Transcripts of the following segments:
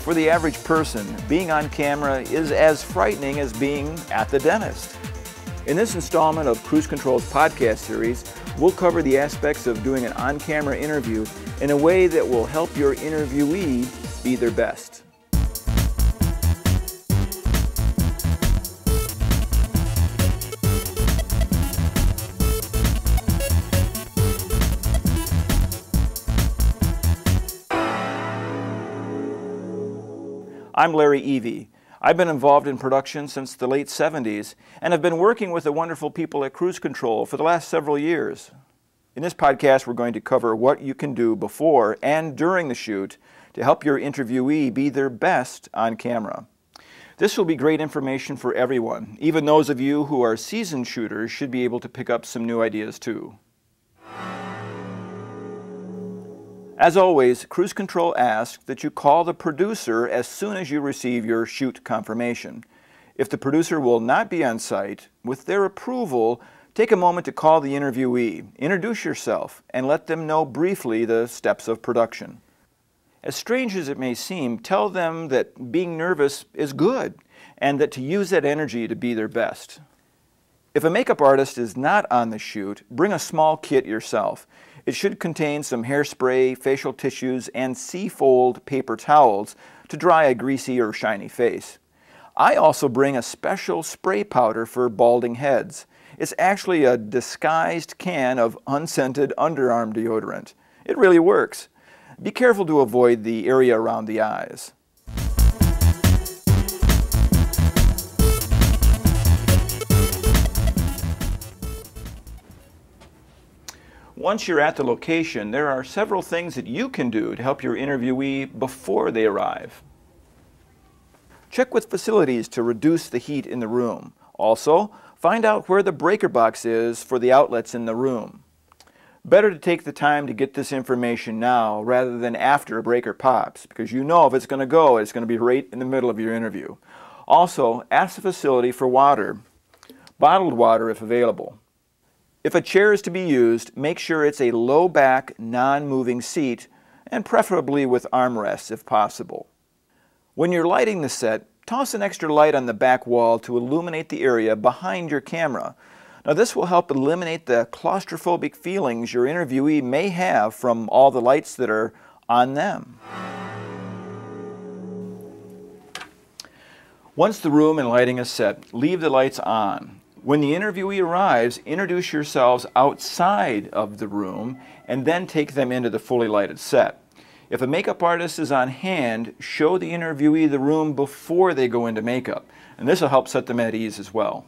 For the average person, being on camera is as frightening as being at the dentist. In this installment of Cruise Control's podcast series, we'll cover the aspects of doing an on-camera interview in a way that will help your interviewee be their best. I'm Larry Evey. I've been involved in production since the late 70s and have been working with the wonderful people at Cruise Control for the last several years. In this podcast, we're going to cover what you can do before and during the shoot to help your interviewee be their best on camera. This will be great information for everyone. Even those of you who are seasoned shooters should be able to pick up some new ideas too. As always, Cruise Control asks that you call the producer as soon as you receive your shoot confirmation. If the producer will not be on site, with their approval, take a moment to call the interviewee, introduce yourself, and let them know briefly the steps of production. As strange as it may seem, tell them that being nervous is good and that to use that energy to be their best. If a makeup artist is not on the shoot, bring a small kit yourself. It should contain some hairspray, facial tissues, and C-fold paper towels to dry a greasy or shiny face. I also bring a special spray powder for balding heads. It's actually a disguised can of unscented underarm deodorant. It really works. Be careful to avoid the area around the eyes. Once you're at the location, there are several things that you can do to help your interviewee before they arrive. Check with facilities to reduce the heat in the room. Also, find out where the breaker box is for the outlets in the room. Better to take the time to get this information now rather than after a breaker pops, because you know if it's going to go, it's going to be right in the middle of your interview. Also, ask the facility for water, bottled water if available. If a chair is to be used, make sure it's a low-back, non-moving seat, and preferably with armrests if possible. When you're lighting the set, toss an extra light on the back wall to illuminate the area behind your camera. Now this will help eliminate the claustrophobic feelings your interviewee may have from all the lights that are on them. Once the room and lighting is set, leave the lights on. When the interviewee arrives, introduce yourselves outside of the room and then take them into the fully lighted set. If a makeup artist is on hand, show the interviewee the room before they go into makeup, and this will help set them at ease as well.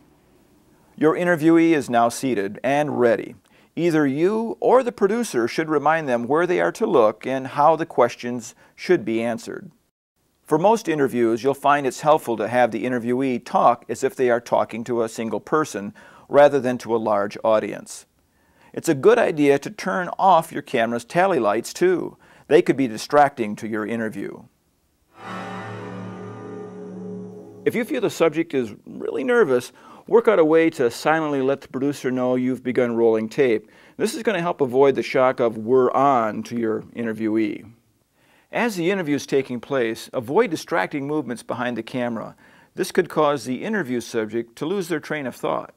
Your interviewee is now seated and ready. Either you or the producer should remind them where they are to look and how the questions should be answered. For most interviews, you'll find it's helpful to have the interviewee talk as if they are talking to a single person rather than to a large audience. It's a good idea to turn off your camera's tally lights too. They could be distracting to your interview. If you feel the subject is really nervous, work out a way to silently let the producer know you've begun rolling tape. This is going to help avoid the shock of "we're on" to your interviewee. As the interview is taking place, avoid distracting movements behind the camera. This could cause the interview subject to lose their train of thought.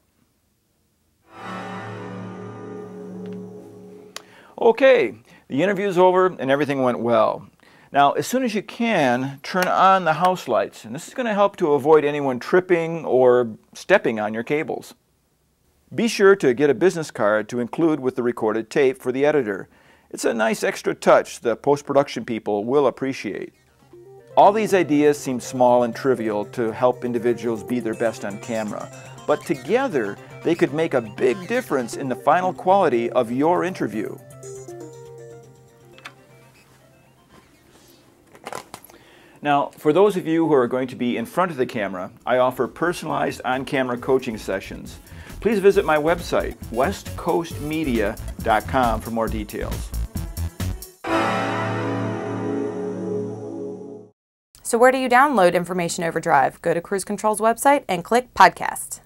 Okay, the interview's over and everything went well. Now, as soon as you can, turn on the house lights, and this is going to help to avoid anyone tripping or stepping on your cables. Be sure to get a business card to include with the recorded tape for the editor. It's a nice extra touch the post-production people will appreciate. All these ideas seem small and trivial to help individuals be their best on camera, but together they could make a big difference in the final quality of your interview. Now, for those of you who are going to be in front of the camera, I offer personalized on-camera coaching sessions. Please visit my website, westcoastmedia.com, for more details. So where do you download information Overdrive? Go to Cruise Control's website and click Podcast.